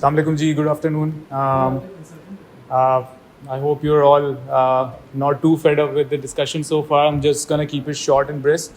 Assalamu alaikum ji, good afternoon. I hope you're all not too fed up with the discussion so far. I'm just going to keep it short and brisk.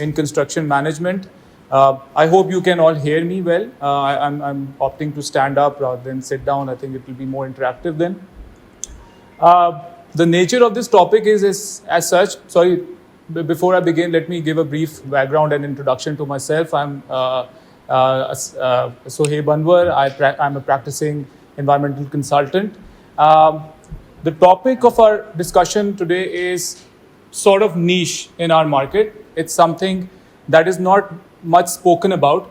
in construction management. I hope you can all hear me well. I'm opting to stand up rather than sit down. I think it will be more interactive then. The nature of this topic is as such. Sorry, before I begin, let me give a brief background and introduction to myself. I'm Sohaib Anwar. I'm a practicing environmental consultant. The topic of our discussion today is sort of niche in our market. It's something that is not much spoken about,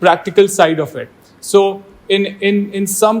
practical side of it. So in some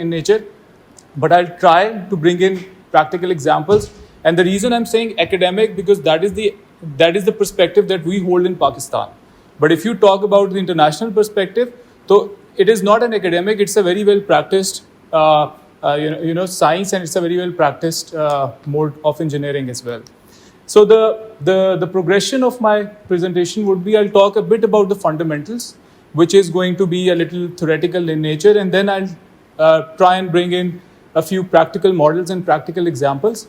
in nature, but I'll try to bring in practical examples. And the reason I'm saying academic because that is the perspective that we hold in Pakistan. But if you talk about the international perspective, so it is not an academic; it's a very well practiced, science, and it's a very well practiced mode of engineering as well. So the progression of my presentation would be I'll talk a bit about the fundamentals, which is going to be a little theoretical in nature, and then I'll try and bring in a few practical models and practical examples.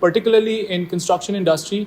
particularly in construction industry,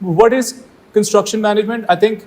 What is construction management? I think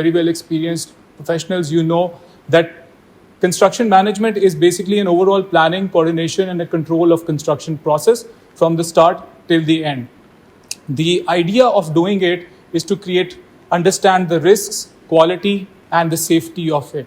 very well experienced professionals. You know that construction management is basically an overall planning, coordination, and a control of construction process from the start till the end. The idea of doing it is to understand the risks, quality, and the safety of it.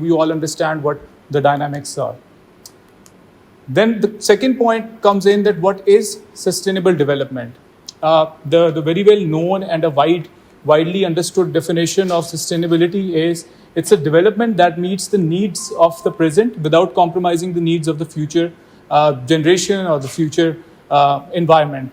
we all understand what the dynamics are. Then the second point comes in that what is sustainable development? The very well known and a widely understood definition of sustainability is it's a development that meets the needs of the present without compromising the needs of the future generation or the future environment.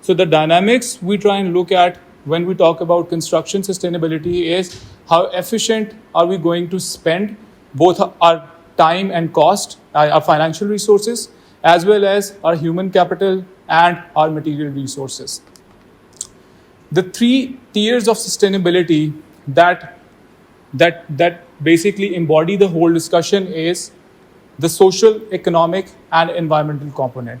So the dynamics we try and look at when we talk about construction sustainability is how efficient are we going to spend both our time and cost, our financial resources, as well as our human capital and our material resources. The three tiers of sustainability that basically embody the whole discussion is the social, economic, and environmental component.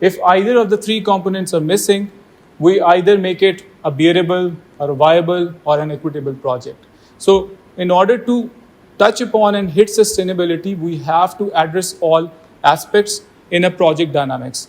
If either of the three components are missing, we either make it a bearable or a viable or an equitable project. So in order to touch upon and hit sustainability, we have to address all aspects in a project dynamics.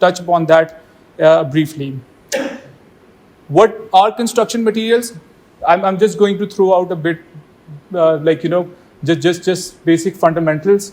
touch upon that briefly. What are construction materials? I'm just going to throw out a bit just basic fundamentals.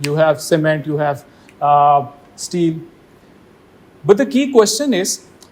you have cement, you have steel. But the key question is,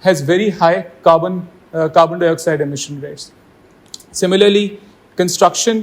has very high carbon dioxide emission rates. Similarly, construction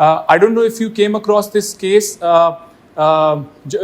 I don't know if you came across this case.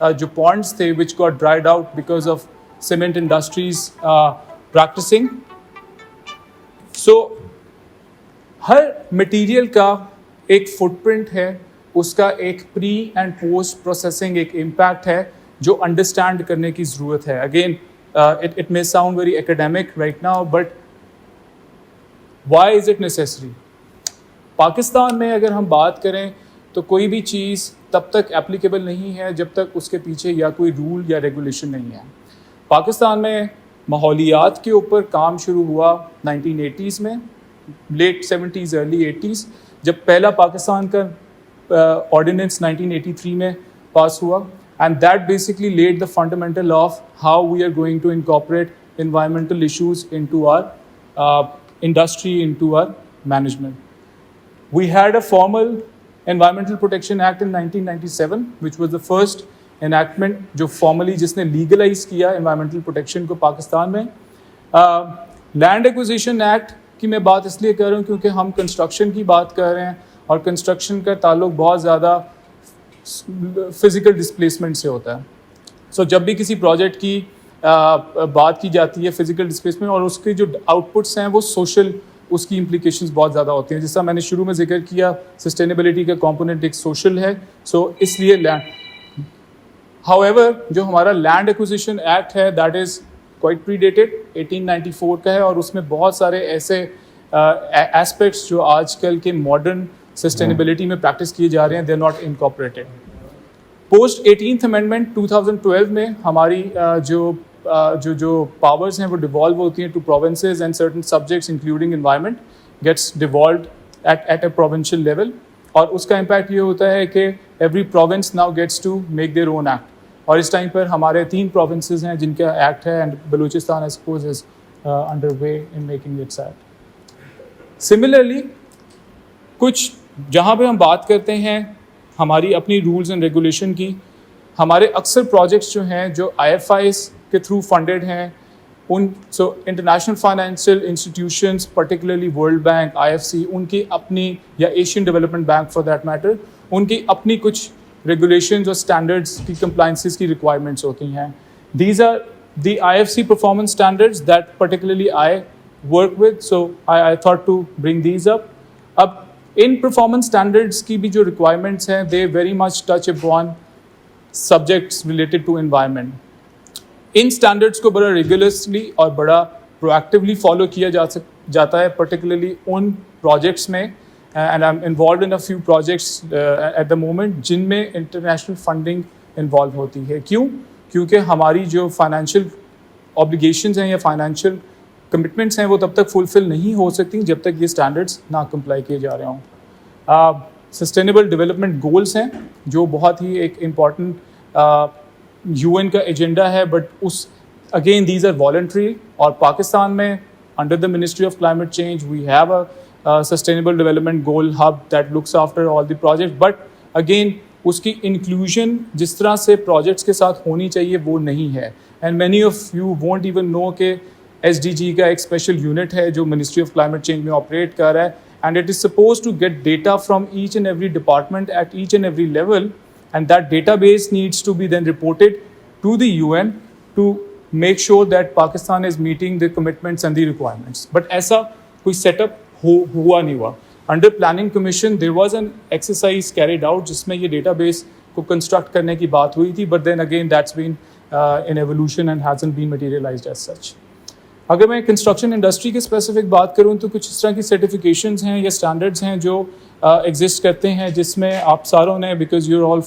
جو pounds تھے which got dried out because of cement industries practicing. So Hare material کا ایک fit print ہے, اس کا ایک pre and post processing ایک impact ہے جو انڈرسٹینڈ کرنے کی ضرورت ہے. Again it may sound very academic right now, but why is it necessary? Pakistan میں اگر ہم بات کریں تو کوئی بھی چیز تب تک اپلیکیبل نہیں ہے جب تک اس کے پیچھے یا کوئی رول یا ریگولیشن نہیں ہے. پاکستان میں ماحولیات کے اوپر کام شروع ہوا 1980s میں, لیٹ 70s ارلی 80s, جب پہلا پاکستان کا آرڈیننس 1983 میں پاس ہوا, and that basically laid the fundamental of how we are going to incorporate environmental issues into our industry, into our management. We had a formal Environmental Protection Act in 1997, which was the first enactment جو formally جس نے legalize کیا environmental protection کو پاکستان میں. Land Acquisition Act کی میں بات اس لیے کر رہا ہوں کیونکہ ہم کنسٹرکشن کی بات کر رہے ہیں, اور کنسٹرکشن کا تعلق بہت زیادہ فزیکل ڈسپلیسمنٹ سے ہوتا ہے. سو جب بھی کسی پروجیکٹ کی بات کی جاتی ہے فزیکل ڈسپلیسمنٹ, اور اس کے جو آؤٹ پٹس ہیں وہ سوشل, اس کی امپلیکیشنز بہت زیادہ ہوتی ہیں. جس طرح میں نے شروع میں ذکر کیا سسٹینیبلٹی کا کمپوننٹ ایک سوشل ہے, سو اس لیے لینڈ. ہاؤ ایور جو ہمارا لینڈ ایکوزیشن ایکٹ ہے that is quite predated, 1894 کا ہے, اور اس میں بہت سارے ایسے ایسپیکٹس جو آج کل کے ماڈرن سسٹینیبلٹی میں پریکٹس کیے جا رہے ہیں, they are not incorporated. Post 18th amendment 2012 میں ہماری جو پاورز ہیں وہ ڈیوالو ہوتی ہیں to provinces, and certain subjects including environment gets devolved at a provincial level. اور اس کا امپیکٹ یہ ہوتا ہے کہ every province now gets to make their own act, اور اس ٹائم پر ہمارے 3 پروونسز ہیں جن کا ایکٹ ہے, and Balochistan I suppose is under way in making its act. Similarly کچھ جہاں پہ ہم بات کرتے ہیں ہماری اپنی رولز اینڈ ریگولیشن کی, ہمارے اکثر پروجیکٹس جو ہیں جو IFIs کے تھرو فنڈیڈ ہیں, ان so international financial institutions particularly world bank, IFC, ان کی اپنی, یا Asian development bank for that matter, ان کی اپنی کچھ ریگولیشنز اور اسٹینڈرڈس کی کمپلائنسز کی ریکوائرمنٹس ہوتی ہیں. These are the IFC performance standards that particularly I work with, so I thought to bring these up. اب ان پرفارمنس اسٹینڈرڈس کی بھی جو ریکوائرمنٹس ہیں they very much touch upon subjects related to environment. ان standards کو بڑا ریگولرسلی اور بڑا پروایکٹیولی فالو کیا جاتا ہے, پرٹیکولرلی ان پروجیکٹس میں, and I am involved in a few projects at the moment جن میں انٹرنیشنل فنڈنگ انوالو ہوتی ہے. کیوں؟ کیونکہ ہماری جو فائنینشیل آبلیگیشنز ہیں یا فائنینشیل کمٹمنٹس ہیں وہ تب تک فلفل نہیں ہو سکتی جب تک یہ اسٹینڈرڈس نہ کمپلائی کیے جا رہے ہوں. سسٹینیبل ڈیولپمنٹ گولس ہیں جو بہت ہی ایک امپورٹنٹ UN کا ایجنڈا ہے, بٹ اس اگین دیز آر والنٹری, اور پاکستان میں under the ministry of climate change we have a sustainable development goal hub that looks after all the project, but again اس کی انکلوژن جس طرح سے پروجیکٹس کے ساتھ ہونی چاہیے وہ نہیں ہے. And many of you won't even know کہ SDG کا ایک اسپیشل یونٹ ہے جو منسٹری آف کلائمیٹ چینج میں آپریٹ کر رہا ہے, and it is supposed to get data from each and every department at each and every level, and that database needs to be then reported to the UN to make sure that Pakistan is meeting the commitments and the requirements. But ایسا کوئی set up ہوا نہیں ہوا. Under Planning Commission there was an exercise carried out جس میں یہ data base کو construct کرنے کی بات ہوئی تھی, but then again that's been in evolution and hasn't been materialized as such. اگر میں کنسٹرکشن انڈسٹری کی اسپیسیفک بات کروں تو کچھ اس طرح کی سرٹیفکیشنز ہیں یا اسٹینڈرڈز ہیں جو ایگزسٹ کرتے ہیں, جس میں آپ ساروں نے, because you are all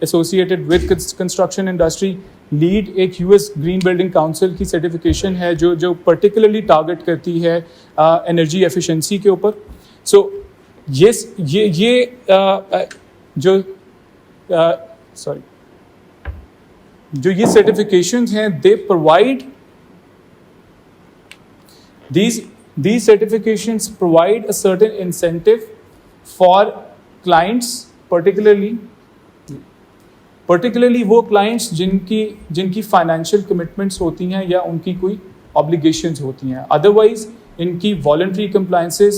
associated with construction industry, lead ایک US گرین بلڈنگ کاؤنسل کی سرٹیفکیشن ہے جو پرٹیکولرلی ٹارگٹ کرتی ہے انرجی ایفیشنسی کے اوپر. سو یہ جو یہ سرٹیفکیشنز ہیں they provide These certifications provide a certain incentive for clients, particularly وہ clients جن کی financial commitments ہوتی ہیں یا ان کی کوئی obligations ہوتی ہیں. Otherwise ان کی voluntary compliances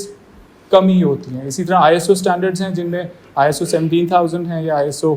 کم ہی ہوتی ہیں. اسی طرح ISO standards ہیں جن میں ISO 17000 ہیں یا ISO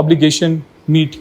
obligation meet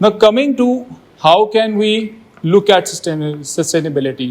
Now coming to how can we look at sustainability.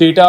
data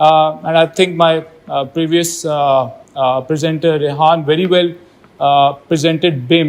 and I think my previous presenter Rehan very well presented BIM.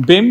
BIM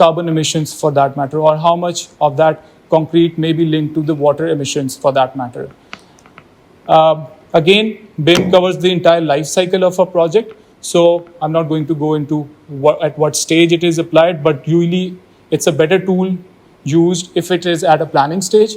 carbon emissions for that matter, or how much of that concrete may be linked to the water emissions for that matter. Again, BIM covers the entire life cycle of a project, so I'm not going to go into at what stage it is applied, but usually it's a better tool used if it is at a planning stage.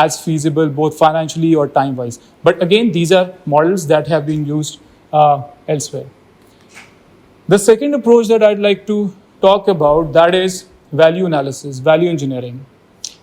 as feasible both financially or time wise, but again these are models that have been used elsewhere. The second approach that I'd like to talk about, that is value analysis, value engineering.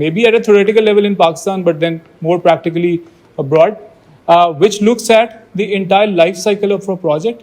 maybe at a theoretical level in Pakistan, but then more practically abroad, which looks at the entire life cycle of a project.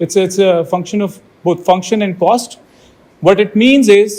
it's a function of both function and cost. What it means is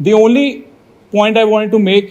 The only point I wanted to make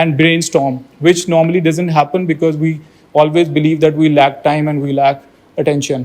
and brainstorm, which normally doesn't happen because we always believe that we lack time and we lack attention.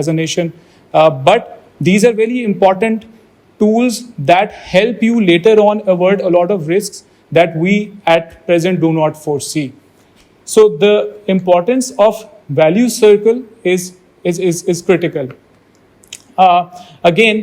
as a nation. But these are very important tools that help you later on avoid a lot of risks that we at present do not foresee. So the importance of value circle is critical. Again,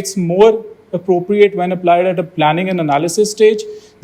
it's more appropriate when applied at a planning and analysis stage.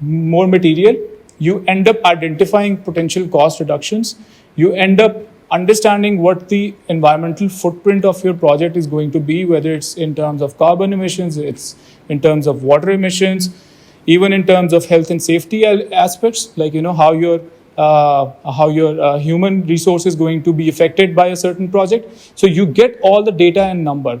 more material, you end up identifying potential cost reductions, you end up understanding what the environmental footprint of your project is going to be, whether it's in terms of carbon emissions, it's in terms of water emissions, even in terms of health and safety aspects, like how your human resource is going to be affected by a certain project. So you get all the data and number.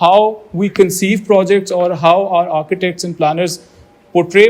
how we conceive projects or how our architects and planners portray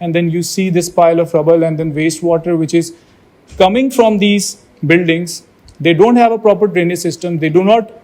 and then you see this pile of rubble and then wastewater which is coming from these buildings, they don't have a proper drainage system, they do not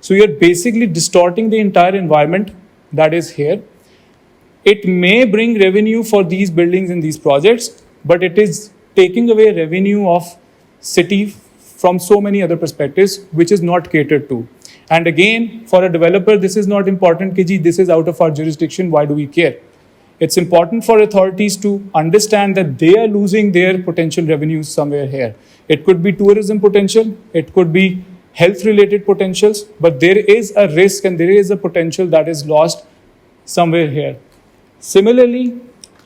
So you're basically distorting the entire environment that is here. It may bring revenue for these buildings and these projects, but it is taking away revenue of city from so many other perspectives, which is not catered to. And again, for a developer, this is not important, Kiji, this is out of our jurisdiction, why do we care? It's important for authorities to understand that they are losing their potential revenues somewhere here. It could be tourism potential, it could be health-related potentials, but there is a risk and there is a potential that is lost somewhere here. Similarly,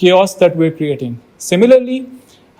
chaos that we're creating. Similarly,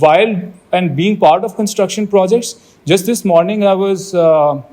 while and being part of construction projects. Just this morning I was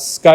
sky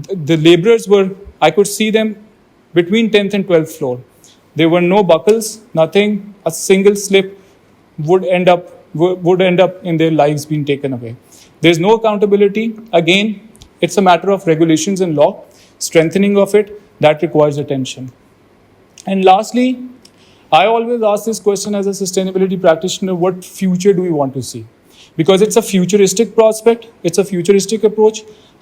the laborers were, I could see them between 10th and 12th floor. There were no buckles, nothing. A single slip would end up in their lives being taken away. There's no accountability. Again, it's a matter of regulations and law. Strengthening of it, that requires attention. And lastly, I always ask this question as a sustainability practitioner, what future do we want to see? Because it's a futuristic prospect, it's a futuristic approach.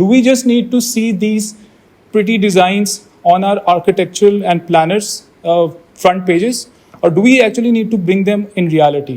Do we just need to see these pretty designs on our architectural and planners front pages? Or do we actually need to bring them in reality?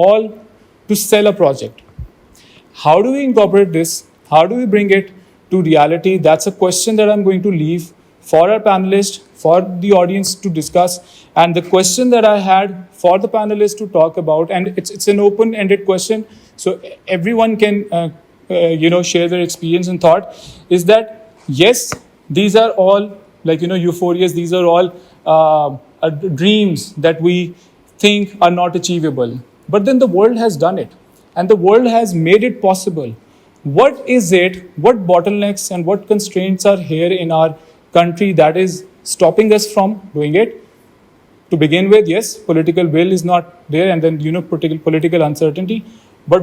all to sell a project. How do we incorporate this? How do we bring it to reality? That's a question that I'm going to leave for our panelists, for the audience to discuss. And the question that I had for the panelists to talk about, and it's an open-ended question, so everyone can share their experience and thought, is that yes, these are all euphorias, these are all dreams that we think are not achievable. But then the world has done it, and the world has made it possible. What is it, what bottlenecks and what constraints are here in our country that is stopping us from doing it? To begin with, yes, political will is not there, and then political uncertainty. But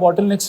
bottlenecks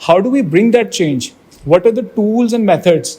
how do we bring that change? What are the tools and methods?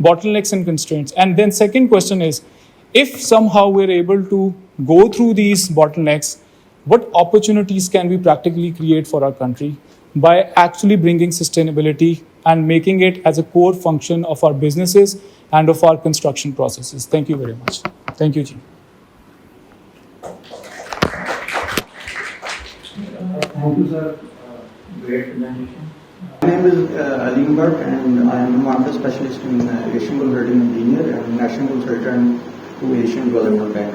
bottlenecks and constraints. And then second question is, if somehow we're able to go through these bottlenecks, what opportunities can we practically create for our country by actually bringing sustainability and making it as a core function of our businesses and of our construction processes? Thank you very much. Thank you, Ji. Thank you, sir. Great presentation. My name is Alim Bhatt, and I am a market specialist in Asian Consulting Engineer and National Consultant to Asian Development Bank.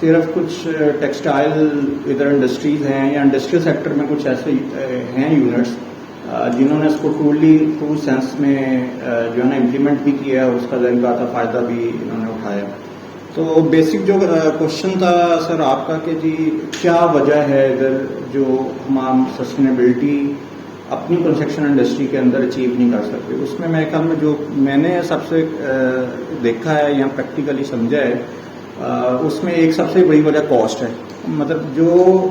صرف کچھ textile ادھر industries ہیں یا industrial sector میں کچھ ایسے ہیں units جنہوں نے اس کو ٹرو سینس میں جو ہے نا امپلیمنٹ بھی کیا، اس کا ظاہر بات فائدہ بھی انہوں نے اٹھایا. تو بیسک جو کوشچن تھا سر آپ کا کہ جی کیا وجہ ہے ادھر جو ہم سسٹینیبلٹی اپنی کنسٹرکشن انڈسٹری کے اندر اچیو نہیں کر سکتے، اس میں میرے خیال میں جو میں نے سب سے دیکھا ہے یا پریکٹیکلی سمجھا ہے، اس میں ایک سب سے بڑی وجہ کاسٹ ہے. مطلب جو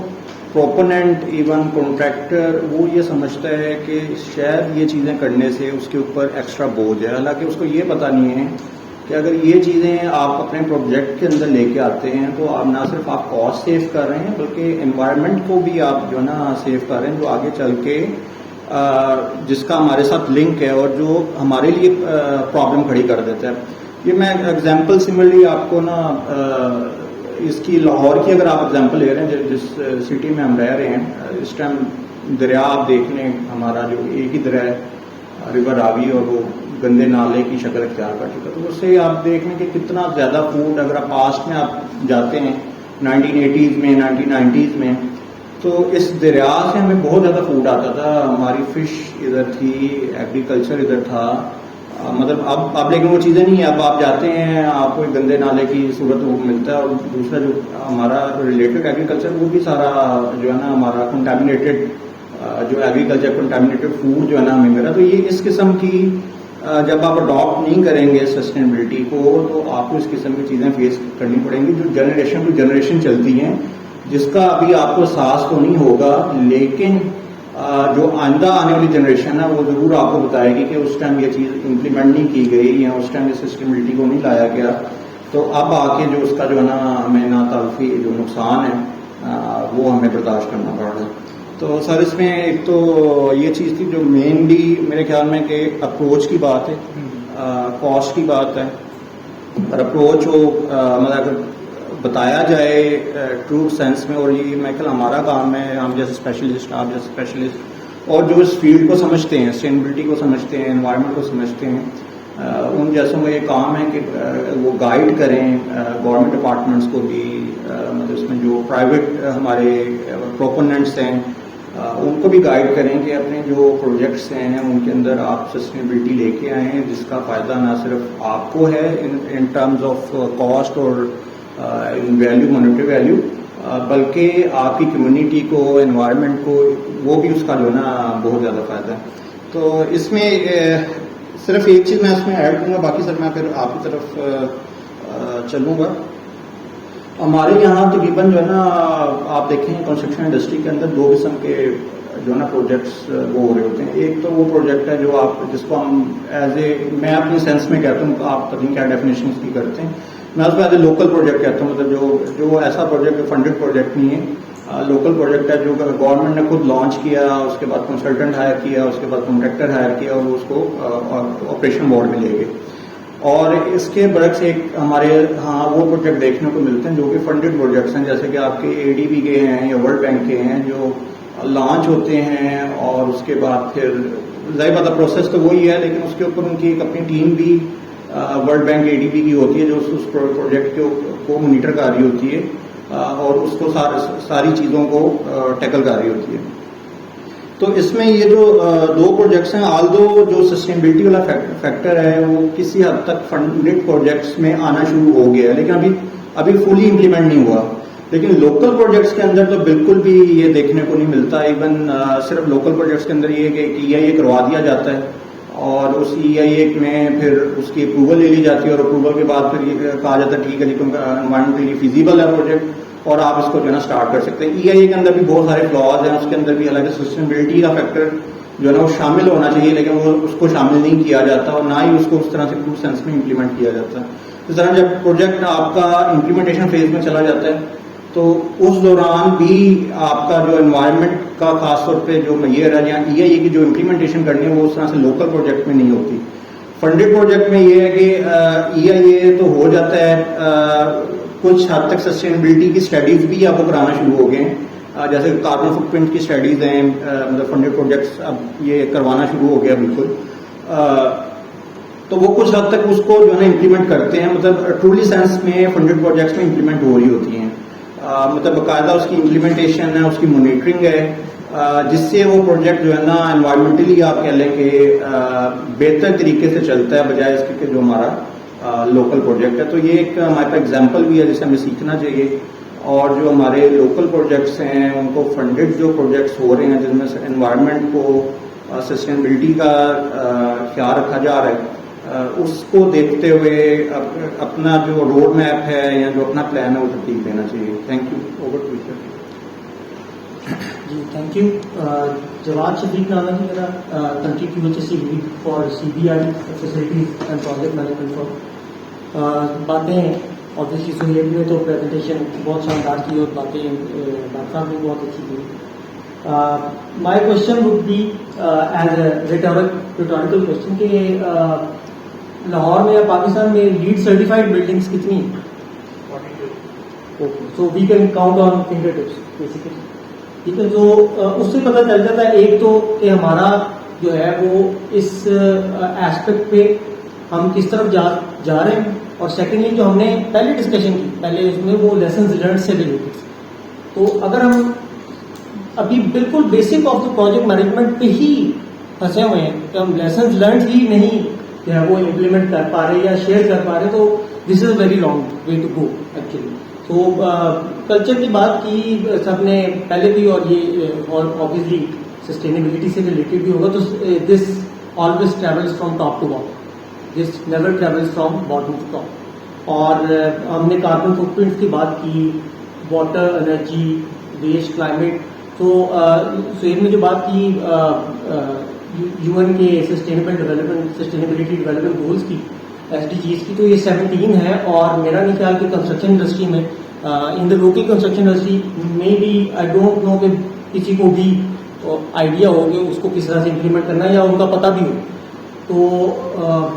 پروپوننٹ ایون کانٹریکٹر وہ یہ سمجھتا ہے کہ شاید یہ چیزیں کرنے سے اس کے اوپر ایکسٹرا بوجھ ہے، حالانکہ اس کو یہ پتہ نہیں ہے کہ اگر یہ چیزیں آپ اپنے پروجیکٹ کے اندر لے کے آتے ہیں تو آپ نہ صرف آپ کاسٹ سیو کر رہے ہیں بلکہ انوائرمنٹ کو بھی آپ جو ہے نا سیو کر رہے ہیں، جو آگے چل کے جس کا ہمارے ساتھ لنک ہے اور جو ہمارے لیے پرابلم کھڑی کر دیتا ہے. یہ میں ایگزامپل سملرلی آپ کو نا اس کی لاہور کی اگر آپ ایگزامپل لے رہے ہیں جس سٹی میں ہم رہ رہے ہیں، اس ٹائم دریا آپ دیکھ لیں ہمارا جو ایک ہی دریا ہے ریور راوی اور وہ گندے نالے کی شکل اختیار کر چکا. تو اس سے آپ دیکھ لیں کہ کتنا زیادہ فوڈ اگر آپ پاسٹ میں آپ جاتے ہیں 1980s میں 1990s میں تو اس دریا سے ہمیں بہت زیادہ فوڈ آتا تھا، ہماری فش ادھر تھی، ایگریکلچر ادھر تھا. مطلب اب لیکن وہ چیزیں نہیں ہیں. اب آپ جاتے ہیں آپ کو گندے نالے کی صورت وہ ملتا ہے، اور دوسرا جو ہمارا ریلیٹڈ ایگریکلچر وہ بھی سارا جو ہے نا ہمارا کنٹامینیٹڈ جو ایگریکلچر کنٹامینیٹڈ فوڈ جو ہے نا ہمیں ملا. تو یہ اس قسم کی جب آپ اڈاپٹ نہیں کریں گے سسٹینیبلٹی کو تو آپ کو اس قسم کی چیزیں فیس کرنی پڑیں گی جو جنریشن ٹو جنریشن چلتی ہیں، جس کا ابھی آپ کو احساس تو نہیں ہوگا، لیکن جو آئندہ آنے والی جنریشن ہے وہ ضرور آپ کو بتائے گی کہ اس ٹائم یہ چیز امپلیمنٹ نہیں کی گئی یا اس ٹائم یہ سسٹینیبلٹی کو نہیں لایا گیا. تو اب آ کے جو اس کا جو ہے نا ہمیں ناتعارفی جو نقصان ہے وہ ہمیں برداشت کرنا پڑ رہا ہے. تو سر اس میں ایک تو یہ چیز تھی جو مینلی میرے خیال میں کہ اپروچ کی بات ہے، کاسٹ کی بات ہے، اور اپروچ ہو مطلب اگر بتایا جائے ٹرو سینس میں، اور یہ میں خیال ہمارا کام ہے، ہم جیسے اسپیشلسٹ آپ جیسے اسپیشلسٹ اور جو اس فیلڈ کو سمجھتے ہیں، سسٹینیبلٹی کو سمجھتے ہیں، انوائرمنٹ کو سمجھتے ہیں، ان جیسوں کا یہ کام ہے کہ وہ گائیڈ کریں گورنمنٹ ڈپارٹمنٹس کو بھی، مطلب اس میں جو پرائیویٹ ہمارے پروپوننٹس ہیں ان کو بھی گائیڈ کریں کہ اپنے جو پروجیکٹس ہیں ان کے اندر آپ سسٹینیبلٹی لے کے آئیں ہیں، جس کا فائدہ نہ صرف آپ کو ہے ان ٹرمز آف کاسٹ اور ویلیو، مانیٹری ویلیو، بلکہ آپ کی کمیونٹی کو، انوائرمنٹ کو وہ بھی اس کا جو ہے نا بہت زیادہ فائدہ ہے. تو اس میں صرف ایک چیز میں اس میں ایڈ کروں گا، باقی سر میں پھر آپ کی طرف چلوں گا. ہمارے یہاں تقریباً جو ہے نا آپ دیکھیں کنسٹرکشن انڈسٹری کے اندر دو قسم کے جو ہے نا پروجیکٹس وہ ہو رہے ہوتے ہیں. ایک تو وہ پروجیکٹ ہے جو آپ جس کو ہم ایز اے میں اپنی سینس میں کہتا ہوں، آپ پتہ نہیں کیا ڈیفینیشن اس کی کرتے ہیں، میں اس کو ایز اے لوکل پروجیکٹ کہتا ہوں. مطلب جو ایسا پروجیکٹ فنڈڈ پروجیکٹ نہیں ہے، لوکل پروجیکٹ ہے جو گورنمنٹ نے خود لانچ کیا، اس کے بعد کنسلٹنٹ ہائر کیا، اس کے بعد کانٹریکٹر ہائر کیا اور اس کو آپریشن موڈ میں لے گئے. اور اس کے برعکس ایک ہمارے ہاں وہ پروجیکٹ دیکھنے کو ملتے ہیں جو کہ فنڈڈ پروجیکٹس ہیں، جیسے کہ آپ کے ADB کے ہیں یا ورلڈ بینک کے ہیں، جو لانچ ہوتے ہیں اور اس کے بعد پھر ظاہر بات ہے پروسیس تو وہی ہے، لیکن اس کے اوپر ان کی ایک اپنی ٹیم بھی ورلڈ بینک ADB کی ہوتی ہے جو اس پروجیکٹ کو مانیٹر کر رہی ہوتی ہے اور اس کو ساری چیزوں کو ٹیکل کر رہی ہوتی ہے. تو اس میں یہ جو دو پروجیکٹس ہیں، آلدو جو سسٹینیبلٹی والا فیکٹر ہے وہ کسی حد تک فنڈڈ پروجیکٹس میں آنا شروع ہو گیا ہے، لیکن ابھی فلی امپلیمنٹ نہیں ہوا. لیکن لوکل پروجیکٹس کے اندر تو بالکل بھی یہ دیکھنے کو نہیں ملتا. ایون صرف لوکل پروجیکٹس کے اندر یہ کہ EIA کروا دیا جاتا ہے اور اس EIA میں پھر اس کی اپروول لے لی جاتی ہے، اور اپروول کے بعد پھر یہ کہا جاتا ہے ٹھیک ہے جی انوائرمنٹلی فیزیبل ہے پروجیکٹ اور آپ اس کو جو ہے نا اسٹارٹ کر سکتے ہیں. EIA کے اندر بھی بہت سارے فلاز ہیں، اس کے اندر بھی حالانکہ سسٹینیبلٹی کا فیکٹر جو ہے نا وہ شامل ہونا چاہیے، لیکن وہ اس کو شامل نہیں کیا جاتا اور نہ ہی اس کو اس طرح سے ٹرو سینس میں امپلیمنٹ کیا جاتا ہے. اس طرح جب پروجیکٹ آپ کا امپلیمنٹیشن فیز میں چلا جاتا ہے تو اس دوران بھی آپ کا جو انوائرمنٹ کا خاص طور پہ جو معیار ہے یا EIA کی جو امپلیمنٹیشن کرنی ہے وہ اس طرح سے لوکل پروجیکٹ میں نہیں ہوتی. فنڈڈ پروجیکٹ میں یہ ہے کہ EIA تو ہو جاتا ہے، کچھ حد تک سسٹینیبلٹی کی اسٹڈیز بھی آپ کو کرانا شروع ہو گئے ہیں، جیسے کاربن فٹ پرنٹ کی اسٹڈیز ہیں، مطلب فنڈڈ پروجیکٹس اب یہ کروانا شروع ہو گیا بالکل. تو وہ کچھ حد تک اس کو جو ہے نا امپلیمنٹ کرتے ہیں, مطلب ٹرولی سینس میں فنڈڈ پروجیکٹس میں امپلیمنٹ ہو رہی ہوتی ہیں, مطلب باقاعدہ اس کی امپلیمنٹیشن ہے, اس کی مانیٹرنگ ہے, جس سے وہ پروجیکٹ جو ہے نا انوائرمنٹلی آپ کہہ لیں کہ بہتر طریقے سے چلتا ہے بجائے اس کے کہ جو ہمارا لوکل پروجیکٹ ہے. تو یہ ایک ہمارے پاس ایگزامپل بھی ہے جسے ہمیں سیکھنا چاہیے. اور جو ہمارے لوکل پروجیکٹس ہیں ان کو فنڈڈ جو پروجیکٹس ہو رہے ہیں جن میں سے انوائرمنٹ کو سسٹینیبلٹی کا خیال رکھا جا رہا ہے, اس کو دیکھتے ہوئے اپنا جو روڈ میپ ہے یا جو اپنا پلان ہے وہ ترتیب دینا چاہیے. Thank you. Over to you. جی تھینک یو. جواد شفیق نام ہے جی میرا, کنٹری کی وجہ سے lead for CBI facilities and project management for. باتیں obviously سہیل نے تو پریزنٹیشن بہت شاندار کی اور باتیں ڈاکٹر صاحب نے بہت اچھی کی. My question would be as a rhetorical question کہ لاہور میں یا پاکستان میں لیڈ سرٹیفائڈ بلڈنگس کتنی ہیں؟ So we can count on fingertips basically. ٹھیک ہے, تو اس سے پتہ چل جاتا ہے ایک تو کہ ہمارا جو ہے وہ اس ایسپیکٹ پہ ہم کس طرف جا رہے ہیں, اور سیکنڈلی جو ہم نے پہلے ڈسکشن کی پہلے اس میں وہ لیسنز لرنڈ سے ریلیٹڈ. تو اگر ہم ابھی بالکل basic of the project management پہ ہی پھنسے ہوئے ہیں کہ ہم لیسنز لرنڈ ہی نہیں جو ہے وہ امپلیمنٹ کر پا رہے یا شیئر کر پا رہے, تو this is a very long way to go actually. تو کلچر کی بات کی سب نے پہلے بھی, اور یہ اور آبویسلی سسٹینیبلٹی سے ریلیٹڈ بھی ہوگا. تو this always travels from top to bottom, this never travels from bottom to top. اور ہم نے کاربن فٹ پرنٹ کی بات کی, واٹر, انرجی, ویسٹ, کلائمیٹ. تو سہیل نے جو بات کی UN کے سسٹینیبلٹی ڈیولپمنٹ گولز کی, SDGs کی, تو یہ 17 ہے. اور میرا نہیں خیال کہ کنسٹرکشن انڈسٹری میں ان دا لوکل کنسٹرکشن انڈسٹری میں بھی آئی ڈونٹ نو کہ کسی کو بھی آئیڈیا ہو کہ اس کو کس طرح سے امپلیمنٹ کرنا ہے یا ان کا پتہ بھی ہو. تو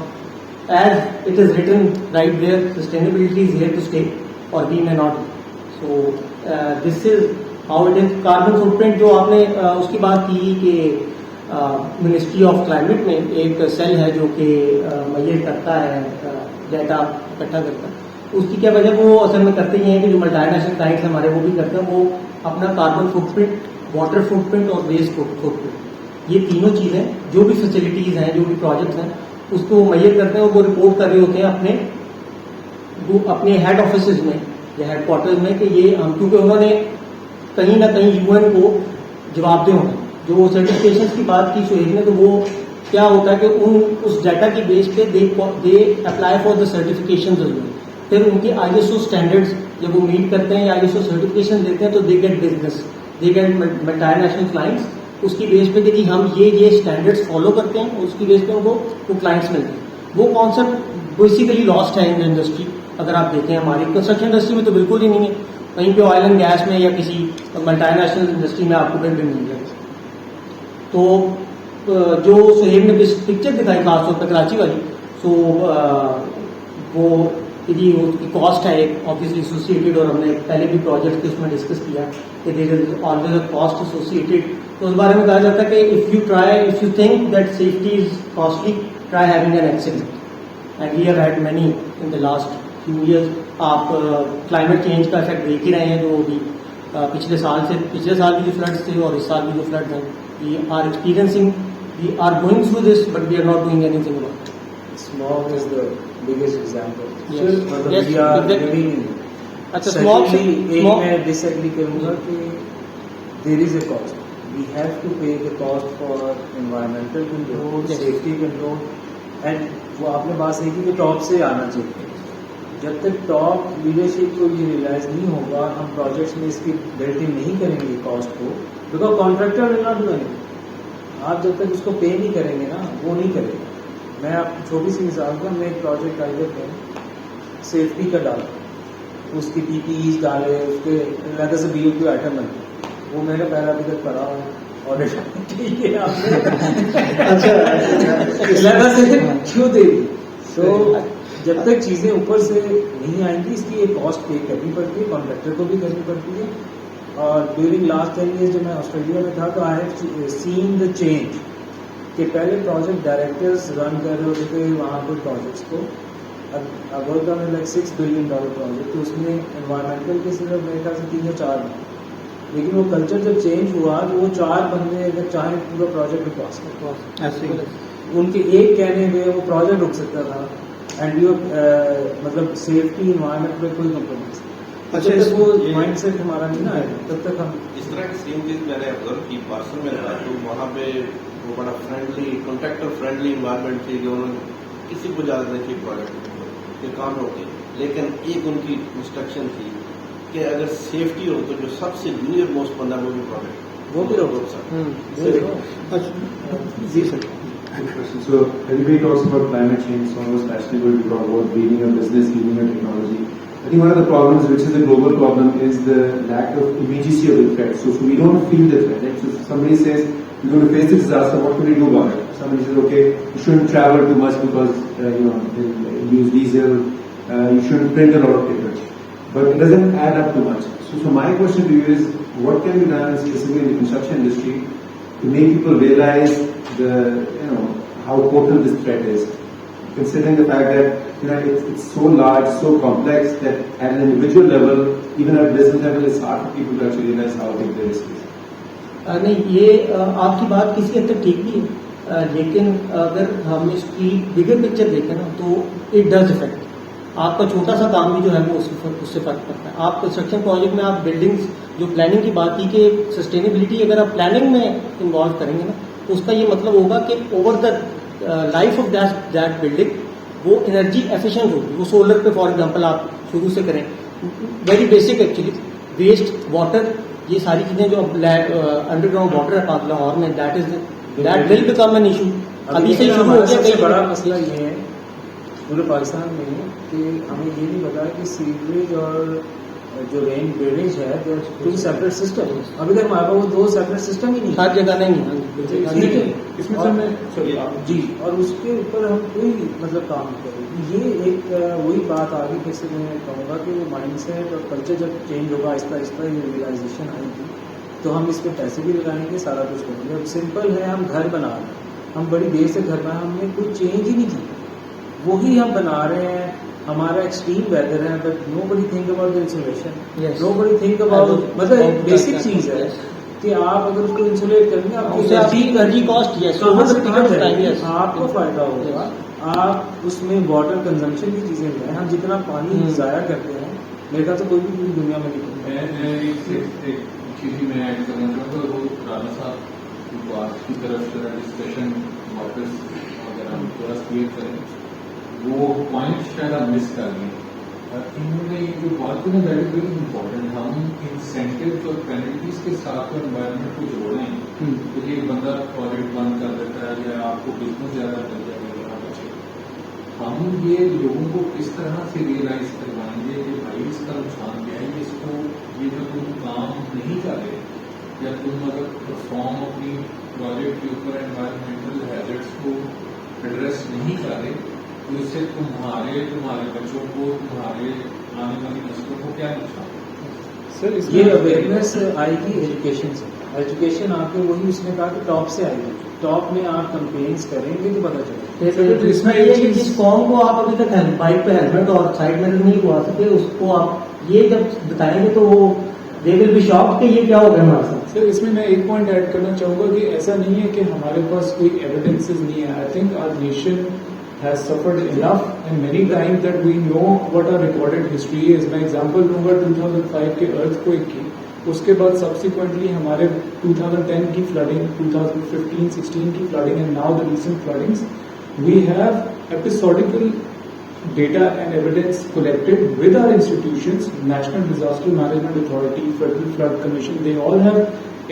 as it is written right there, sustainability is here to stay اور we may not. So this is how it is. Carbon footprint جو آپ نے اس کی بات کی کہ منسٹری آف کلائمیٹ میں ایک سیل ہے جو کہ میئر کرتا ہے, ڈیٹا اکٹھا کرتا ہے. اس کی کیا وجہ, وہ اصل میں کرتے ہی ہیں کہ جو ملٹی نیشنل کلائنٹس ہمارے وہ بھی کرتے ہیں, وہ اپنا carbon footprint, water footprint اور ویسٹ فٹ پرنٹ, یہ تینوں چیزیں جو بھی فیسلٹیز ہیں جو بھی پروجیکٹس ہیں اس کو وہ میئر کرتے ہیں, اور وہ رپورٹ کر رہے ہوتے ہیں اپنے ہیڈ آفیسز میں یا ہیڈ کوارٹرز میں کہ یہ ہم, کیونکہ انہوں نے کہیں نہ کہیں UN کو جواب دے ہونا. جو سرٹیفکیشن کی بات کی سہیل نے, تو وہ کیا ہوتا ہے کہ اس ڈیٹا کی بیس پہ they apply for the certification ضرور, پھر ان کی ISO اسٹینڈرڈس جب وہ میٹ کرتے ہیں یا ISO سرٹیفکیشن دیتے ہیں تو they get business, they get multinational clients. اس کی بیس پہ کہ جی ہم یہ اسٹینڈرڈس فالو کرتے ہیں, اس کی بیس پہ ان کو وہ کلائنٹس ملتے ہیں. وہ کانسیپٹ بیسیکلی لاسٹ ہے ان انڈسٹری. اگر آپ دیکھیں ہماری کنسٹرکشن انڈسٹری میں تو بالکل ہی نہیں ہے, کہیں پہ آئل اینڈ گیس میں یا کسی ملٹی نیشنل انڈسٹری میں آپ کو بھی مل جائے. تو جو سہیل نے پکچر دکھائی خاص طور پہ کراچی والی, سو وہ جی اس کی کاسٹ ہے ایک آبویسلی ایسوسیٹیڈ, اور ہم نے پہلے بھی پروجیکٹ کے اس میں ڈسکس کیا کہ there is always a cost associated. تو اس بارے میں کہا جاتا ہے کہ if you think that safety is costly, try having an accident. And we have had many in the last few years. آپ کلائمیٹ چینج کا افیکٹ دیکھ ہی رہے ہیں, جو ابھی پچھلے سال بھی جو فلڈس تھے اور اس سال بھی جو فلڈز ہیں, we are experiencing, we are going through this, but we are not doing anything about it. Smog is the biggest example. Yes. Yes, we are exactly. living. اچھا smog ایک میں ڈس agri کروں گا کہ there is a cost. We have to pay the cost for environmental control, safety control, and وہ آپ نے بات صحیح کی کہ ٹاپ سے آنا چاہیے. جب تک ٹاپ لیڈرشپ کو یہ ریئلائز نہیں ہوگا, ہم پروجیکٹس میں اس کی بلٹ ان نہیں کریں گے کاسٹ کو, because contractor will not do any. آپ جب تک اس کو پے نہیں کریں گے نا, وہ نہیں کرے گا. میں آپ چھوٹی سی مثال دوں, میں ایک پروجیکٹ آئیڈیا پہ سیفٹی کا ڈالا, اس کی PPEs ڈالے, اس کے لگا سے BOQ آئٹم بنے, وہ میرا پہلا ابھی تک پڑا ہوا آڈٹ لگا سے کیوں دے دی. تو جب تک چیزیں اوپر سے نہیں آئیں گی, اس کی ایک کاسٹ پے کرنی پڑتی ہے, کانٹریکٹر کو بھی کرنی پڑتی ہے. اور ڈیورنگ لاسٹ 10 years جب میں آسٹریلیا میں تھا, تو I have seen the change کہ پہلے پروجیکٹ ڈائریکٹرز رن کر رہے ہوتے تھے وہاں پہ پروجیکٹس کو. اگرتا میں لائک $6 billion پروجیکٹ, تو اس میں انوائرمنٹل کے صرف میرے خیال سے 3 یا 4 ہیں. لیکن وہ کلچر جب چینج ہوا تو وہ 4 بندے اگر چاہیں پورا پروجیکٹ رکوا سکتے, ایسے ہی ان کے ایک کہنے میں وہ پروجیکٹ رک سکتا تھا. اینڈ یو مطلب سیفٹی انوائرمنٹ پہ کوئی کمپرومائز. اچھا, جب تک وہ مائنڈ سیٹ ہمارا نہیں نا آئے گا تب تک ہم اس طرح کی سیم چیز میں نے آبزرو کی پارسل میں رہا تو وہاں پہ وہ بڑا فرینڈلی کانٹریکٹر فرینڈلی انوائرمنٹ تھی کہ انہوں نے کسی کو اجازت نہیں تھی پروجیکٹ کے کام ہوتے. لیکن ایک ان کی انسٹرکشن تھی کہ اگر سیفٹی ہو تو جو سب سے جونیئر موسٹ بندہ وہ بھی پروجیکٹ وہ بھی روک سکتا. جی سر. So everybody talks about climate change, so almost fashionable to talk about leading a business, leading a technology. I think one of the problems, which is a global problem, is the lack of immediacy of the threat. So we don't feel the threat. Right? So if somebody says, we're going to face this disaster, what can we do about it? Somebody says, okay, you shouldn't travel too much because, you use diesel, you shouldn't print a lot of paper. But it doesn't add up too much. So my question to you is, what can be done specifically in the construction industry to make people realize how potent this threat is, considering the fact that it's so large, so complex that at an individual level, even at business level, it's hard for people to actually realize how big the risk is. نہیں, یہ آپ کی بات کسی حد تک ٹھیک بھی ہے, لیکن اگر ہم اس کی بگر پکچر دیکھیں نا تو اٹ ڈز افیکٹ. آپ کا چھوٹا سا کام بھی جو ہے وہ اس سے فرق پڑتا ہے. آپ کنسٹرکشن پروجیکٹ میں آپ بلڈنگس جو پلاننگ کی بات کی کہ سسٹینیبلٹی اگر آپ پلاننگ میں انوالو کریں گے نا تو اس کا یہ مطلب ہوگا کہ over the life of that building وہ انرجی ایفیشینٹ ہوگی. وہ سولر پہ فار ایگزامپل آپ شروع سے کریں, very basic actually, waste water, یہ ساری چیزیں جو انڈر گراؤنڈ واٹر ہے لاہور میں, that will become an issue. ابھی سے شروع ہو گیا. سب سے بڑا مسئلہ یہ ہے پورے پاکستان میں کہ ہمیں یہ نہیں پتا کہ سیوریج اور جو رین ڈرینیج ہے ٹو سیپریٹ سسٹم. ابھی تک ہمارے پاس وہ 2 سیپریٹ سسٹم ہی نہیں, ہر جگہ نہیں. اس میں سر میں جی, اور اس کے اوپر ہم کوئی مطلب کام نہیں کریں. یہ ایک وہی بات آگے پھر سے میں کہوں گا کہ وہ مائنڈ سیٹ اور کلچر جب چینج ہوگا آہستہ آہستہ یہ ریئلائزیشن آئے گی تو ہم اس پہ پیسے بھی لگائیں گے, سارا کچھ کریں گے. اب سمپل ہے, ہم گھر بنا رہے ہیں, ہم بڑی دیر سے گھر بنا, ہم نے کوئی چینج ہی نہیں کی, وہی ہم بنا رہے ہیں. ہمارا ایکسٹریم ویدر ہے, بٹ نو بڑی تھنک اباؤٹ انسولیشن, نو بڑی تھنک اباؤٹ, مطلب ایک بیسک چیز ہے کہ آپ اگر اس کو انسولیٹ کریں گے آپ کو فائدہ ہوگا. آپ اس میں واٹر کنزمپشن کی چیزیں لیں. ہم جتنا پانی ضائع کرتے ہیں میرے خیال سے کوئی بھی پوری دنیا میں نہیں. چیز میں ایڈ کرنا چاہوں گا, وہ رانا صاحب بات کی طرف ڈسکشن واپس اگر ہم تھوڑا کلیئر کریں وہ پوائنٹ شاید آپ مس کر گئے. انہوں نے یہ جو بات کی نا دیٹ از ویری امپورٹنٹ. ہم انسینٹیو اور پینلٹیز کے ساتھ انوائرمنٹ کو جوڑ رہے ہیں کہ ایک بندہ پروجیکٹ بند کر دیتا ہے یا آپ کو بزنس زیادہ مل جائے گا. ہم یہ لوگوں کو کس طرح سے ریئلائز کروائیں گے کہ بھائی اس کا نقصان کیا ہے, اس کو یہ جو تم کام نہیں کر رہے یا تم اگر پرفارم اپنی پروجیکٹ کے اوپر انوائرمنٹل ہیزرڈس کو ایڈریس نہیں کر رہے تو اس سے تمہارے بچوں کو, تمہارے آنے والی نسلوں کو کیا نقصان ہے. سر یہ اویئرنیس آئے گی ایجوکیشن سے. ایجوکیشن آپ کے وہی اس نے کہا کہ ٹاپ سے آئے گی. ٹاپ میں آپ کمپینس کریں گے تو پتا چلے. اس میں یہ کہ جس قوم کو آپ ابھی تک بائک پہ ہیلمٹ اور سائڈ میں نہیں ہوا سکے اس کو آپ یہ جب بتائیں گے تو وہ دے ول بی شاک کہ یہ کیا ہو گیا ہمارے ساتھ. سر اس میں ایک پوائنٹ ایڈ کرنا چاہوں گا کہ ایسا نہیں ہے کہ ہمارے پاس کوئی ایویڈنسز نہیں ہے. I think our nation has suffered enough and many times that we know what our recorded history is. میں example دوں گا 2005 کے earthquake کی, اس کے بعد subsequently ہمارے 2010 کی flooding, 2015-16 کی flooding and now the recent floodings. We have episodical data and evidence collected with our institutions, National Disaster Management Authority, Federal Flood Commission, they all have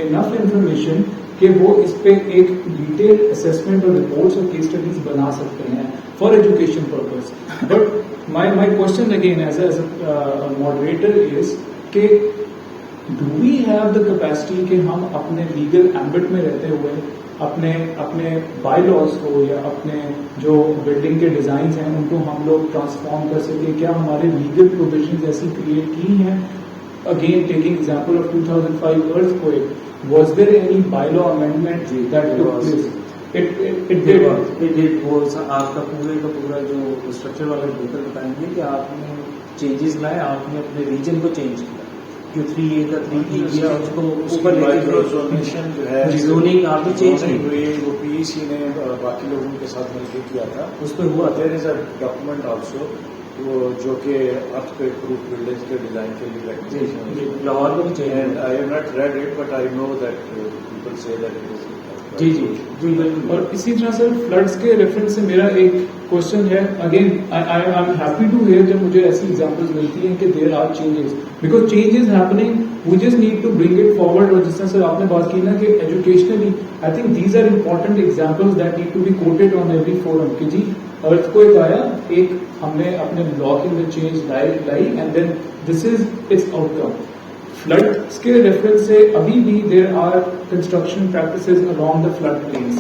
enough information کہ وہ اس پہ ایک ڈیٹیل اسیسمنٹ اور reports اور case studies بنا سکتے ہیں for education purpose. But my question again as a moderator is کہ do we have the capacity کہ ہم اپنے لیگل ایمبٹ میں رہتے ہوئے اپنے بائی لاز کو یا اپنے جو بلڈنگ کے ڈیزائنس ہیں ان کو ہم لوگ ٹرانسفارم کر سکیں. کیا ہمارے لیگل پروویژنز ایسی کریٹ کی ہیں؟ Again taking example of 2005 earthquake, was there any bylaw amendment that took place? it did. وہ آپ کا پورے کا پورا جو اسٹرکچر والا بریکر بتائیں گے کہ آپ نے چینجز لائے, آپ نے اپنے ریجن کو چینج کیا, جو 3A کا 3E کیا اس کو اوپر لے کے مائکروزونیشن جو ہے زوننگ آپ نے چینج کی, ہوئی, وہ پی ای سی نے باقی لوگوں کے ساتھ مل کے کیا تھا. اس پہ ہوا تھا. دیر از اے ڈاکومنٹ آلسو وہ جو کہ ارتھ کویک پروف بلڈنگز کے ڈیزائن کے لیے ریکمنڈیشن لاہور میں بھی change and I have not read it but I know that people say that it is. جی جی جی بالکل. اور اسی طرح سر فلڈس کے ریفرنس سے میرا ایک کوشچن ہے, again I am happy to hear جب مجھے ایسی ایگزامپلس ملتی ہیں کہ there are changes, because change is happening, we just need to bring it forward. اور جس طرح سر آپ نے بات کی نا کہ educationally I think these are important examples that need to be quoted on every forum کہ جی ارتھ کویک آیا, ایک ہم نے اپنے لا کے اندر چینج لائی and then this is its outcome. Floods کے ریفرنس سے ابھی بھی there are construction practices along the flood plains.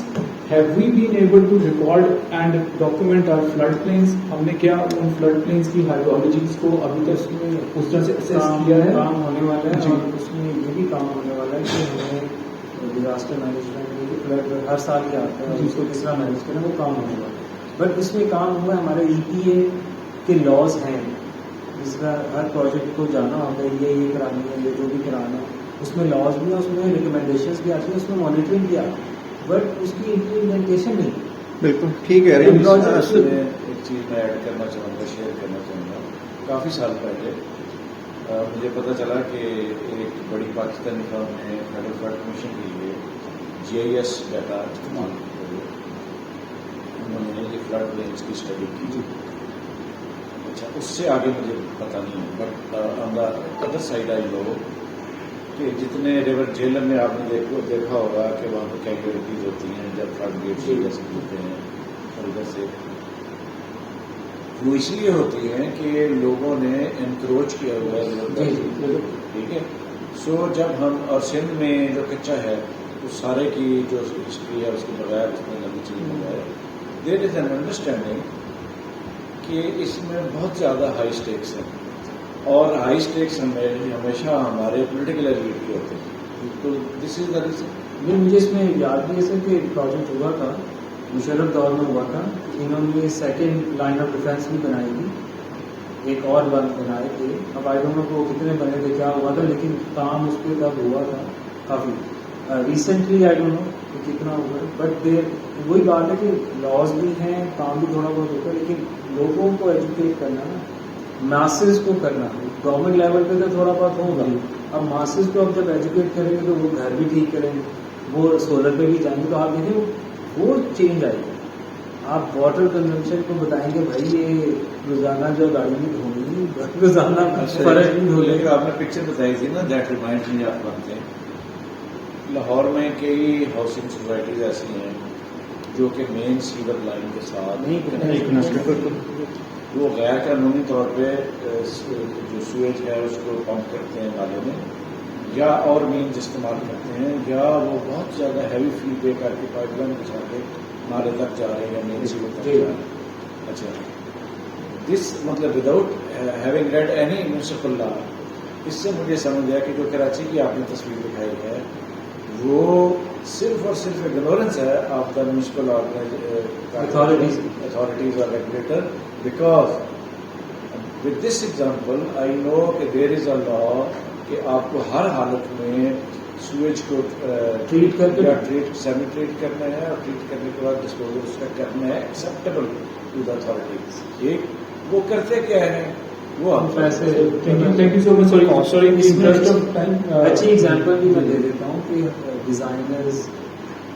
Have we been able to record and document our flood plains? ہم نے کیا ان flood plains کی hydrologies کو ابھی تک اس طرح سے assess کیا ہے؟ کام ہونے والا ہے, اور اس میں یہ بھی کام ہونے والا ہے کہ ہمیں ڈیزاسٹر مینجمنٹ فلڈ ہر سال ہی آتا ہے, اس کو کس طرح مینیج کریں وہ کام ہونے والا ہے. بٹ اس میں کام ہوا ہمارے EPA کے لاز ہیں, جس کا ہر پروجیکٹ کو جانا ہوتا ہے, یہ کرانی ہے, یہ جو بھی کرانا ہے, اس میں لاز بھی ہیں, اس میں ریکمنڈیشنز بھی آتی ہیں, اس میں مانیٹرنگ بھی آتی ہے, بٹ اس کی امپلیمنٹیشن نہیں. بالکل ٹھیک ہے. ایک چیز میں ایڈ کرنا چاہوں گا, شیئر کرنا چاہوں گا. کافی سال پہلے مجھے پتا چلا کہ ایک بڑی پاکستانی فرم نے فیڈرل فلڈ کمیشن کے لیے GIS ڈیٹا استعمال کیا, انہوں نے یہ فلڈ پلینس کی اسٹڈی کی. اچھا, اس سے آگے مجھے پتا نہیں ہے, but on the other side I know کہ جتنے ریور جیلم میں آپ نے دیکھا ہوگا کہ وہاں پہ کیجولیٹیز ہوتی ہیں جب فلڈ گیٹ سے جیسے ہوتے ہیں, اور ادھر سے وہ اس لیے ہوتی ہیں کہ لوگوں نے انکروچ کیا ہوا ہے, ٹھیک ہے. سو جب ہم, اور سندھ میں جو کچا ہے اس سارے کی جو ہسٹری ہے اس کے بغیر اس میں لمبی چیز بغیر, دیر از این انڈرسٹینڈنگ کہ اس میں بہت زیادہ ہائی اسٹیکس ہیں, اور ہائی اسٹیکس ہمیشہ ہمارے پولیٹیکل ایلیٹ کے ہوتے ہیں. تو دس از دا ریزن. مجھے اس میں یاد بھی ہے سر کہ ایک پروجیکٹ ہوا تھا, مشرف دور میں ہوا تھا, انہوں نے سیکنڈ لائن آف ڈیفینس بھی بنائی تھی, ایک اور بنائے تھے. اب آئی ڈونٹ نو کہ وہ کتنے بنے تھے, کیا ہوا تھا, لیکن کام اس پہ تب ہوا تھا کافی ریسنٹلی. آئی ڈونٹ نو کہ کتنا ہوا, بٹ وہی بات ہے کہ لاز بھی ہیں, کام بھی تھوڑا بہت ہوتا ہے, لیکن لوگوں کو ایجوکیٹ کرنا نا, ماسز کو کرنا. گورنمنٹ لیول پہ تو تھوڑا بہت ہوگا, اب ماسز کو اب جب ایجوکیٹ کریں گے تو وہ گھر بھی ٹھیک کریں گے, وہ سولر پہ بھی جائیں گے, تو آپ دیکھیں وہ چینج آئے گا. آپ واٹر کنزمپشن کو بتائیں گے بھائی یہ روزانہ جو گاڑی میں دھونی روزانہ فرق نہیں ہو لیکن آپ نے پکچر بتائی تھی نا, دیٹ ریمائنڈ می آپ بنتے ہیں. لاہور میں کئی ہاؤسنگ سوسائٹیز ایسی ہیں جو کہ مین سیور لائن کے ساتھ وہ غیر قانونی طور پہ جو سویج ہے اس کو پمپ کرتے ہیں نالے میں, یا اور مینز استعمال کرتے ہیں, یا وہ بہت زیادہ ہیوی فی پے کر کے پائپ لائن بچھا کے نالے تک جا رہے ہیں یا مین سیور تک جا رہے ہیں. اچھا, دس مطلب without having read any municipal law, اس سے مجھے سمجھ آیا کہ جو کراچی کی آپ نے تصویر دکھائی ہے وہ صرف اور صرف اگنورنس ہے آف دا میونسپل اتھارٹیز اور regulator. Because with this example I know کہ دیر از اے لا کہ آپ کو ہر حالت میں سویج کو ٹریٹ کر کے سیمی ٹریٹ کرنا ہے, اور ٹریٹ کرنے کے بعد ڈسپوزل اس کا کرنا ہے ایکسیپٹیبل ٹو دا اتھارٹیز. ایک وہ کرتے کیا ہے, وہ ہم پیسے. اچھی ایگزامپل بھی میں دے دیتا ہوں کہ ڈیزائنرز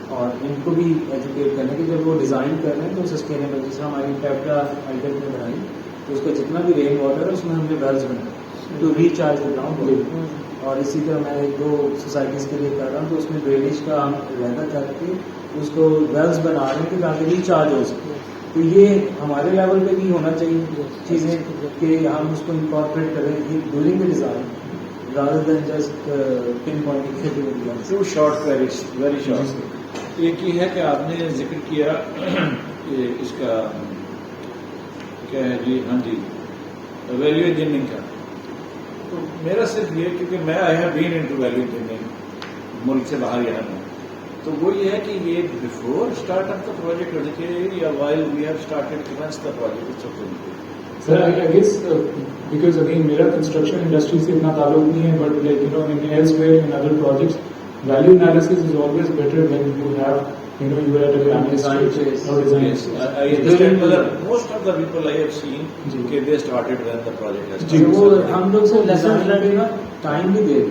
اور ان کو بھی ایجوکیٹ کرنا کہ جب وہ ڈیزائن کر رہے ہیں تو سسٹینیبل, جیسے ہماری ٹیپلا آئیڈل میں بنائی تو اس کا جتنا بھی رین واٹر ہے اس میں ہم نے ویلز بنائے تو ریچارج کر رہا ہوں. اور اسی طرح میں ایک دو سوسائٹیز کے لیے کر رہا ہوں تو اس میں ڈرینیج کا ہم علیحدہ کر کے اس کو ویلز بنا رہے ہیں کہ تاکہ ریچارج ہو سکے. تو یہ ہمارے لیول پہ بھی ہونا چاہیے چیزیں کہ ہم اس کو انکارپوریٹ کریں during the design rather than just pinpointing it. Too short, very short. ایک یہ ہے کہ آپ نے ذکر کیا اس کا کیا ہے جی, ہاں جی, ویلیو انجینئرنگ کا. تو میرا صرف یہ کیونکہ میں I have been into value engineering, ملک سے باہر یہاں میں, تو وہ یہ ہے کہ یہ before start of the project ہونا چاہیے یا while we have started commence the project. Sir, I guess because again میرا construction industry سے اتنا تعلق نہیں ہے, but like you know in elsewhere in other projects, value analysis is always better when you have you know you are at a planning stage or design Yes, stage. I understand, but most of the people I have seen, okay, they started when the project has G. started. وہ ہم لوگ سے design پہ نا time نہیں دے رہے,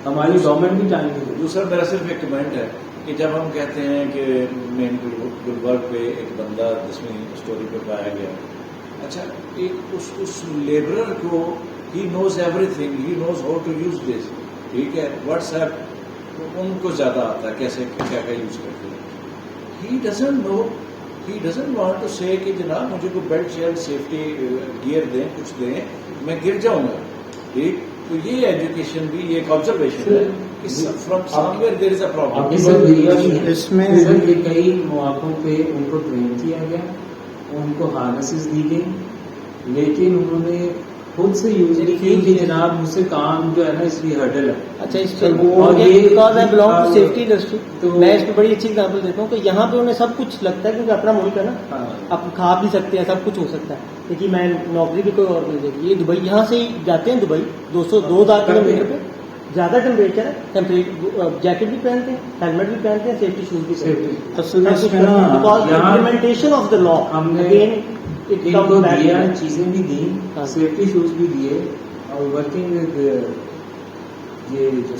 ہماری government بھی ٹائم نہیں دے رہی. دوسرا میرا صرف ایک کمنٹ ہے کہ جب ہم کہتے ہیں کہ مین گلبرگ پہ ایک بندہ 10ویں اسٹوری پہ پایا گیا, اچھا ایک اس لیبرر کو he knows everything, he knows how to use this, ٹھیک ہے, واٹس ایپ ان کو زیادہ آتا ہے کیسے کیا یوز کرتے ہیں. He doesn't know, he doesn't want to say کہ جناب مجھے کوئی بیلٹ شیلڈ سیفٹی گیئر دیں, کچھ دیں, میں گر جاؤں گا. ٹھیک, تو یہ ایجوکیشن بھی یہ ایک آبزرویشن ہے کہ from somewhere there is a problem. اس میں یہ کئی مواقعوں پہ ان کو ٹرین کیا گیا, ان کو ہارنسز دی گئی, لیکن انہوں نے خود سے یوز نہیں کی کہ جناب مجھ سے کام جو ہے نا اس لیے ہرڈل ہے. اچھا, اس پہ because I belong to safety industry, میں اس پہ بڑی اچھی اگزامپل دیتا ہوں کہ یہاں پہ انہیں سب کچھ لگتا ہے کیونکہ اپنا ملک ہے نا, آپ کھا بھی سکتے ہیں, سب کچھ ہو سکتا ہے, لیکن میں نوکری بھی کوئی اور مل جائے گی. یہ دبئی یہاں سے ہی جاتے ہیں, دبئی 2000 کلو میٹر پہ, زیادہ ٹیمپریچر ہے, جیکٹ بھی پہنتے ہیں, ہیلمٹ بھی پہنتے ہیں, سیفٹی شوز بھی پہنتے ہیں. امپلیمنٹیشن آف دا لا ہم نے ان کو دیا, چیزیں بھی دی, سیفٹی شوز بھی دیے, اور ورکنگ ود یہ جو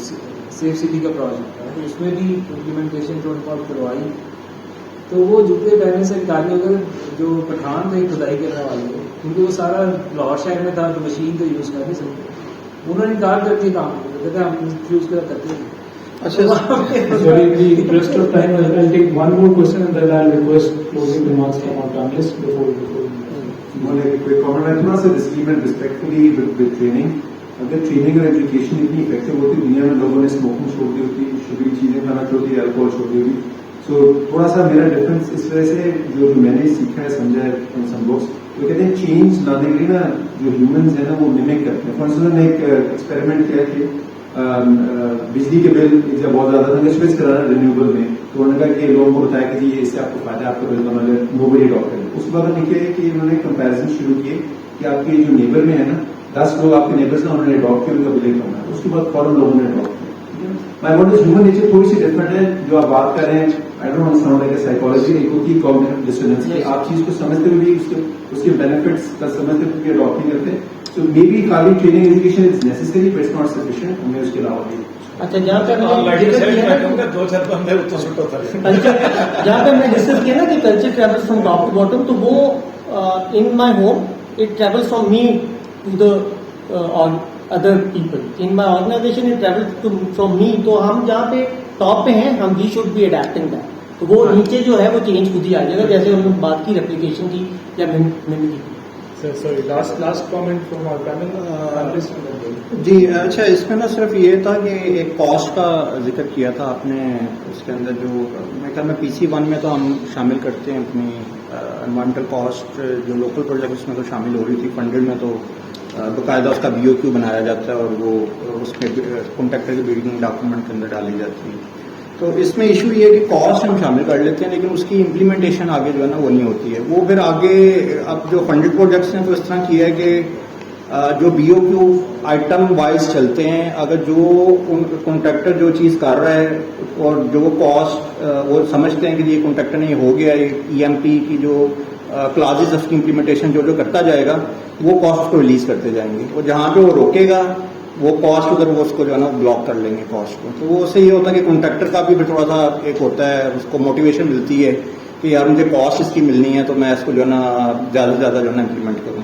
سیف سٹی کا پروجیکٹ ہے اس میں بھی امپلیمنٹیشن جو ان کو کروائی. تو وہ جوتے پہننے سے نکالے, اگر جو پٹھان تھے کھدائی کرنے والے کیونکہ وہ سارا لاہور شہر میں تھا تو مشین تو یوز کر نہیں سکتے, انہوں نے انکار کر دیا کام کہتے ہیں ہم یوز کرتے ہیں. Sorry, in the interest of time, I'll take one more question and then I'll request closing remarks from our panelists before we go. کوئی کامنٹ ہے تھوڑا سا ڈسکریمنٹ ریسپیکٹفلی ود ٹریننگ. اگر ٹریننگ اور ایجوکیشن اتنی افیکٹو ہوتی, دنیا میں لوگوں نے اسموکنگ چھوڑ دی ہوتی, شوگر چیزیں کھانا چھوڑ دی, الکوہول چھوڑ دی ہوتی. سو تھوڑا سا میرا ڈفرینس اس وجہ سے جو میں نے سیکھا ہے, سمجھا ہے ان سم بکس, وہ کہتے ہیں چینج لانے کے لیے نا جو ہیومنز ہیں نا وہ ممک کرتے ہیں. فار انسٹنس نے ایک ایکسپیریمنٹ کیا کہ بجلی کے بل جب بہت زیادہ تھا سوئچ کرانا رینیوبل میں, تو انہوں نے کہا کہ لوگوں کو بتایا کہ اس سے آپ کو فائدہ, آپ کا بل کم آ جائے, نو بڑی ڈاکٹر. اس کے بعد انہوں نے کیا کہ انہوں نے کمپیرزن شروع کیے کہ آپ کے جو نیبر میں ہے نا 10 لوگ آپ کے نیبرس ہیں, انہوں نے اڈاپٹ کیا, ان کا بل کم ہے. اس کے بعد فوراً لوگوں نے اڈاپٹ کیا. مائی واٹ از ہیومن نیچر تھوڑی سی ڈفرنٹ ہے. جو آپ بات کر رہے ہیں, I don't want sound like psychology, ایک ہوتی ہے کوگنیٹو ڈسوننس کہ آپ چیز کو سمجھتے ہوئے بھی اس کے بینیفٹس کا سمجھتے ہوئے بھی اڈاپٹ نہیں کرتے. سو مے بی خالی training education is necessary but it's not sufficient. ہمیں اس کے علاوہ بھی اچھا جہاں پہ میں ڈسکس کیا نا کہ culture travels from top to bottom, تو وہ in my home it travels from me to the other people, in my organization it travels from me. تو ہم جہاں پہ ٹاپ پہ ہیں, ہم we should be adapting that. تو وہ نیچے جو ہے وہ چینج خود ہی آ جائے گا, جیسے ہم نے بات کی ریپلیکیشن کی یا میموری کی. Sorry, last comment from our panel. جی اچھا, اس میں نا صرف یہ تھا کہ ایک کاسٹ کا ذکر کیا تھا آپ نے. اس کے اندر جو میں خیال میں PC1 میں تو ہم شامل کرتے ہیں اپنی انوائرمنٹل کاسٹ, جو لوکل پروجیکٹس میں تو شامل ہو رہی تھی, فنڈڈ میں تو باقاعدہ اس کا BOQ بنایا جاتا ہے اور وہ اس میں کانٹریکٹر کی بلڈنگ ڈاکومنٹ کے اندر ڈالی جاتی ہے. تو اس میں ایشو یہ ہے کہ کاسٹ ہم شامل کر لیتے ہیں, لیکن اس کی امپلیمنٹیشن آگے جو ہے نا وہ نہیں ہوتی ہے. وہ پھر آگے اب جو فنڈڈ پروجیکٹس ہیں تو اس طرح کیا ہے کہ جو BOQ آئٹم وائز چلتے ہیں, اگر جو کانٹریکٹر جو چیز کر رہا ہے اور جو وہ کاسٹ وہ سمجھتے ہیں کہ یہ کانٹریکٹر نے ہو گیا, EMP کی جو کلازز اس کی امپلیمنٹیشن جو کرتا جائے گا, وہ کاسٹ کو ریلیز کرتے جائیں گے. اور جہاں پہ وہ روکے گا وہ کاسٹ ادھر وہ اس کو جو ہے نا بلاک کر لیں گے کاسٹ کو. تو وہ اس سے یہ ہوتا ہے کہ کانٹریکٹر کا بھی تھوڑا سا ایک ہوتا ہے, اس کو موٹیویشن ملتی ہے کہ یار مجھے کاسٹ اس کی ملنی ہے, تو میں اس کو جو ہے نا زیادہ سے زیادہ جو ہے نا امپلیمنٹ کروں.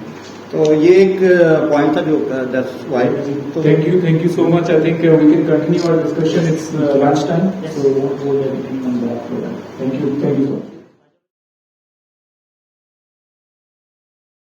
تو یہ ایک پوائنٹ تھا جو that's why. Thank you so much. I think we can continue our discussion. It's lunch time, so we won't hold anything on that. Thank you so much.